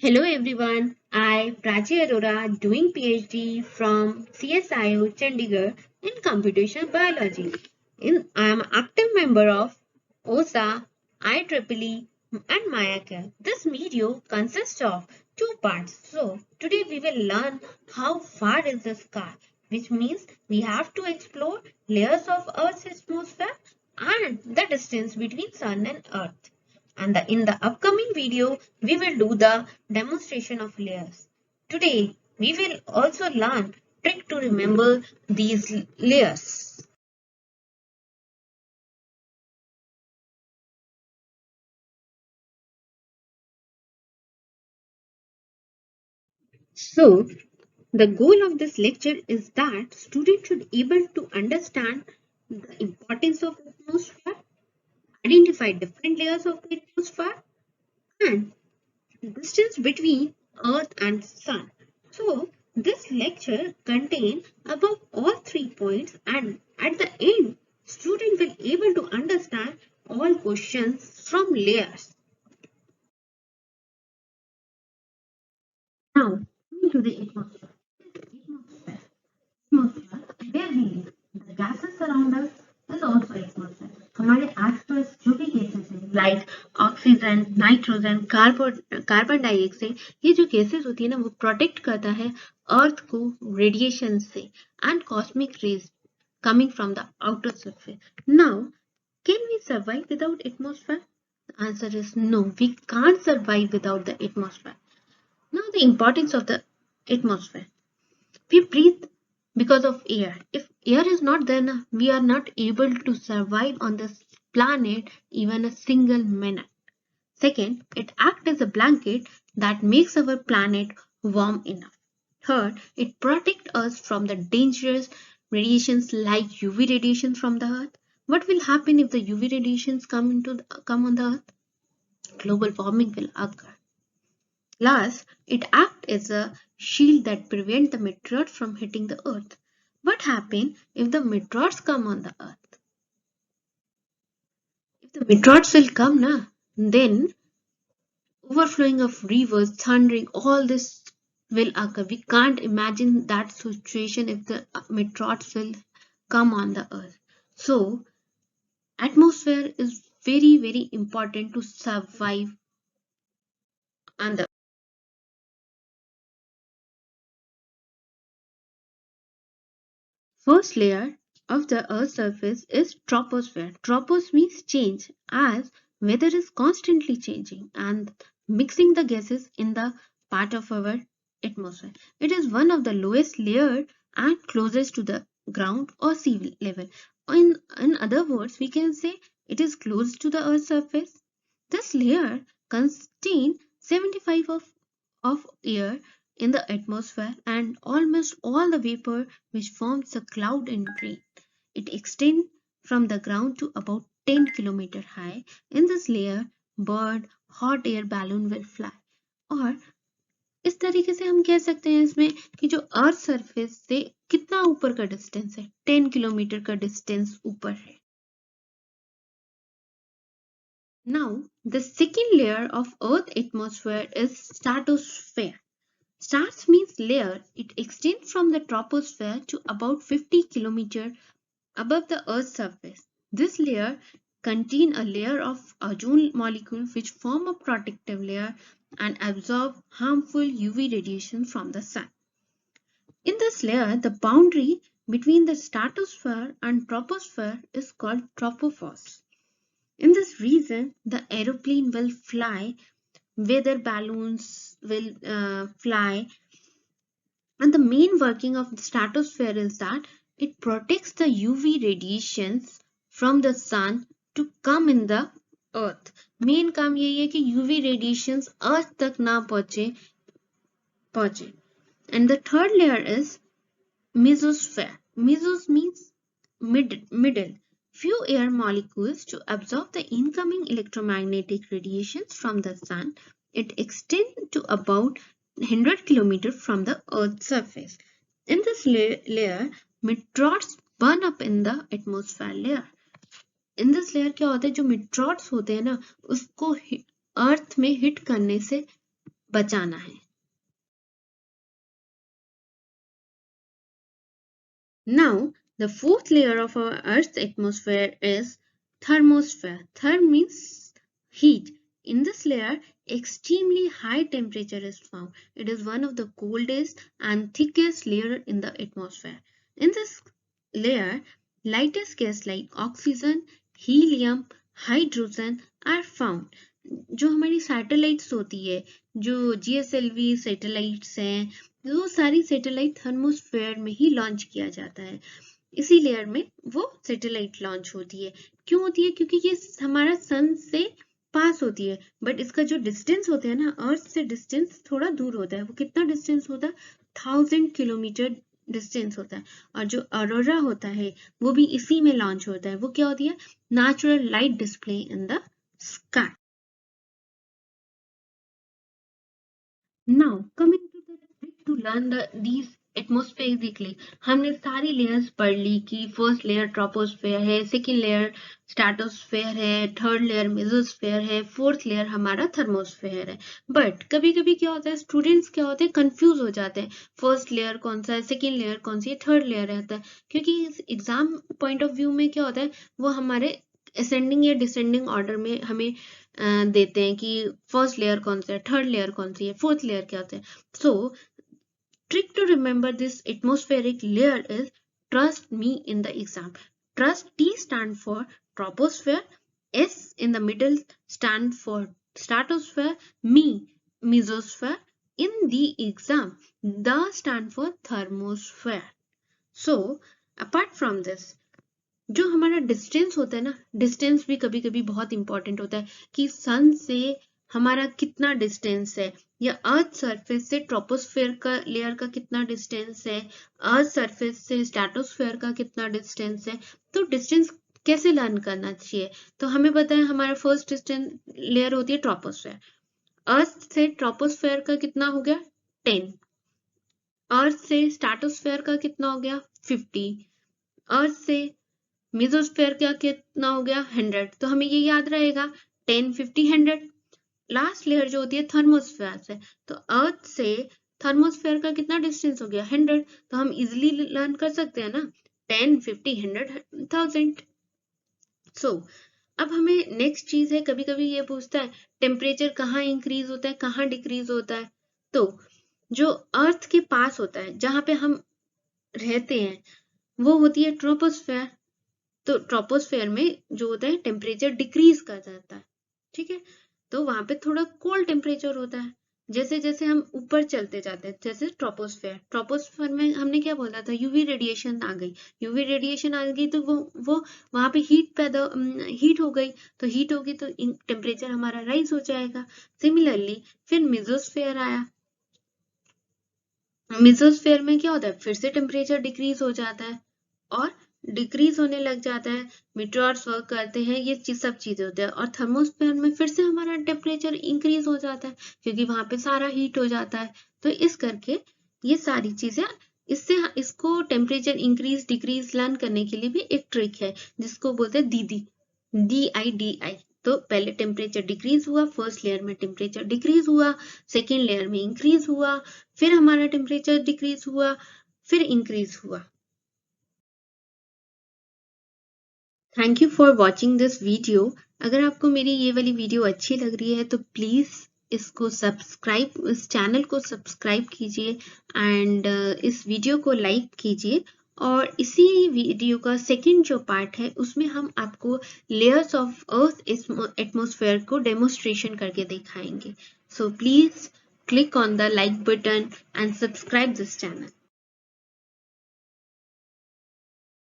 Hello everyone, I Prachi Arora doing PhD from CSIO Chandigarh in computational biology. I am an active member of OSA, IEEE and MAYACARE. This video consists of two parts. So today we will learn how far is the sky, which means we have to explore layers of Earth's atmosphere and the distance between Sun and Earth. And in the upcoming video, we will do the demonstration of layers. Today, we will also learn trick to remember these layers. So, the goal of this lecture is that students should able to understand the importance of atmosphere, identify different layers of the atmosphere, and distance between Earth and Sun. So, this lecture contains above all 3 points, and at the end, student will able to understand all questions from layers. Now, coming to the atmosphere. Atmosphere. Atmosphere, where we live, the gases around us is also atmosphere. हमारे आसपास जो भी gases हैं like oxygen, nitrogen, carbon dioxide, ये जो gases होती है ना वो प्रोटेक्ट करता है अर्थ को रेडिएशन से and cosmic rays coming from the outer surface. Now, can we survive without atmosphere? The answer is no, we can't survive without the atmosphere. Now, the importance of the atmosphere. We breathe because of air. If air is not there, we are not able to survive on this planet even a single minute. Second, it acts as a blanket that makes our planet warm enough. Third, it protects us from the dangerous radiations like UV radiation from the earth. What will happen if the UV radiations come on the earth? Global warming will occur. Last, it acts as a shield that prevents the meteors from hitting the earth. What happens if the meteors come on the earth? If the meteors will come, then overflowing of rivers, thundering, all this will occur. We can't imagine that situation if the meteors will come on the earth. So, atmosphere is very, very important to survive on the first layer of the Earth's surface is troposphere. Tropos means change, as weather is constantly changing and mixing the gases in the part of our atmosphere. It is one of the lowest layer and closest to the ground or sea level. In other words, we can say it is close to the Earth's surface. This layer contains 75 of air in the atmosphere and almost all the vapor which forms a cloud and rain. It extends from the ground to about 10 kilometers high. In this layer, bird, hot air balloon will fly. और इस तरीके से हम कह सकते हैं इसमें कि जो अर्थ सरफेस से कितना ऊपर का डिस्टेंस है 10 किलोमीटर का डिस्टेंस ऊपर है. Now, the second layer of Earth atmosphere is stratosphere. Stars means layer. It extends from the troposphere to about 50 kilometers above the Earth's surface. This layer contains a layer of ozone molecules which form a protective layer and absorb harmful UV radiation from the sun. In this layer, the boundary between the stratosphere and troposphere is called tropopause. In this region, the aeroplane will fly, weather balloons will fly, and the main working of the stratosphere is that it protects the UV radiations from the sun to come in the earth. Main काम यही है कि UV radiations earth तक ना पहुंचे. And the third layer is mesosphere. Mesos means middle. Few air molecules to absorb the incoming electromagnetic radiations from the sun. It extends to about 100 kilometers from the Earth's surface. In this layer, meteors burn up in the atmosphere layer. In this layer क्या होता है जो meteors होते हैं ना उसको अर्थ में hit करने से बचाना है। Now, the fourth layer of our Earth's atmosphere is thermosphere. Therm means heat. In this layer, extremely high temperature is found. It is one of the coldest and thickest layer in the atmosphere. In this layer, lightest gas like oxygen, helium, hydrogen are found. जो हमारी satellites होती है, जो GSLV satellites हैं, वो सारी satellite thermosphere में ही launch किया जाता है। इसी लेयर में वो सैटेलाइट लॉन्च होती है। क्यों होती है? क्योंकि ये हमारा सन से पास होती है, बट इसका जो डिस्टेंस होता है ना, अर्थ से डिस्टेंस थोड़ा दूर होता है। वो कितना डिस्टेंस होता है? 1000 किलोमीटर डिस्टेंस होता है। और जो अरोरा होता है वो भी इसी में लॉन्च होता है। वो क्या होती है? Natural light display in the sky. Now, coming to the trick to learn these atmospherically, हमने सारी लेयर्स पढ़ ली कि फर्स्ट लेयर ट्रोपोस्फेयर है, सेकेंड लेयर स्ट्रेटोस्फेयर है, थर्ड लेयर मेसोस्फेयर है, फोर्थ लेयर हमारा थर्मोस्फेयर है। बट कभी कभी क्या होता है, स्टूडेंट्स क्या होते हैं, कंफ्यूज हो जाते हैं, फर्स्ट लेयर कौन सा है, सेकेंड लेयर कौन सी है, थर्ड लेयर रहता है। क्योंकि एग्जाम पॉइंट ऑफ व्यू में क्या होता है, वो हमारे असेंडिंग या डिसेंडिंग ऑर्डर में हमें देते हैं कि फर्स्ट लेयर कौन सा है, थर्ड लेयर कौन सी है, फोर्थ लेयर क्या होता है। सो trick to remember this atmospheric layer is trust me in the exam. Trust, T stand for troposphere, S in the middle stand for stratosphere, mesosphere. In the exam, the stand for thermosphere. So apart from this, जो हमारा distance होता है ना, distance भी कभी कभी बहुत important होता है कि सन से हमारा कितना डिस्टेंस है, या अर्थ सरफेस से ट्रोपोस्फेयर का लेयर का कितना डिस्टेंस है, अर्थ सरफेस से स्ट्रेटोस्फेयर का कितना डिस्टेंस है। तो डिस्टेंस कैसे लर्न करना चाहिए? तो हमें पता है हमारा फर्स्ट डिस्टेंस लेयर होती है ट्रोपोस्फेयर। अर्थ से ट्रोपोस्फेयर का कितना हो गया? 10। अर्थ से स्ट्रेटोस्फेयर का कितना हो गया? 50। अर्थ से मेसोस्फेयर का कितना हो गया? 100। तो हमें ये याद रहेगा 10, 50, 100। लास्ट लेयर जो होती है थर्मोस्फेयर से, तो अर्थ से थर्मोस्फेयर का कितना डिस्टेंस हो गया? 100। तो हम इजिली लर्न कर सकते हैं ना, 10, 50, 100, 1000। सो अब हमें नेक्स्ट चीज है, कभी कभी ये पूछता है टेम्परेचर कहाँ इंक्रीज होता है, कहाँ डिक्रीज होता है। तो जो अर्थ के पास होता है, जहां पे हम रहते हैं, वो होती है ट्रोपोस्फेयर। तो ट्रोपोस्फेयर में जो होता है टेम्परेचर डिक्रीज कर जाता है, ठीक है। तो वहां पे थोड़ा कोल्ड टेम्परेचर होता है। जैसे जैसे हम ऊपर चलते जाते हैं, जैसे ट्रोपोस्फेयर में हमने क्या बोला था, यूवी रेडिएशन आ गई। यूवी रेडिएशन आ गई तो वो वहां पे हीट हो गई। तो हीट होगी तो टेम्परेचर हमारा राइज हो जाएगा। सिमिलरली फिर मेसोस्फेयर आया। मेसोस्फेयर में क्या होता है, फिर से टेम्परेचर डिक्रीज हो जाता है और डिक्रीज होने लग जाता है, मीटोर्स वर्क करते हैं, ये सब चीजें होती है। और थर्मोस्फेयर में फिर से हमारा टेम्परेचर इंक्रीज हो जाता है, क्योंकि वहां पे सारा हीट हो जाता है। तो इस करके ये सारी चीजें, इसको टेम्परेचर इंक्रीज डिक्रीज लर्न करने के लिए भी एक ट्रिक है, जिसको बोलते हैं दीदी, DIDI। तो पहले टेम्परेचर डिक्रीज हुआ, फर्स्ट लेयर में टेम्परेचर डिक्रीज हुआ, सेकेंड लेयर में इंक्रीज हुआ, फिर हमारा टेम्परेचर डिक्रीज हुआ, फिर इंक्रीज हुआ। Thank you for watching this video. अगर आपको मेरी ये वाली वीडियो अच्छी लग रही है तो प्लीज इस चैनल को सब्सक्राइब कीजिए एंड इस वीडियो को लाइक कीजिए। और इसी वीडियो का सेकंड जो पार्ट है उसमें हम आपको लेयर्स ऑफ अर्थ एटमॉस्फेयर को डेमोस्ट्रेशन करके दिखाएंगे। So please click on the like button and subscribe this channel.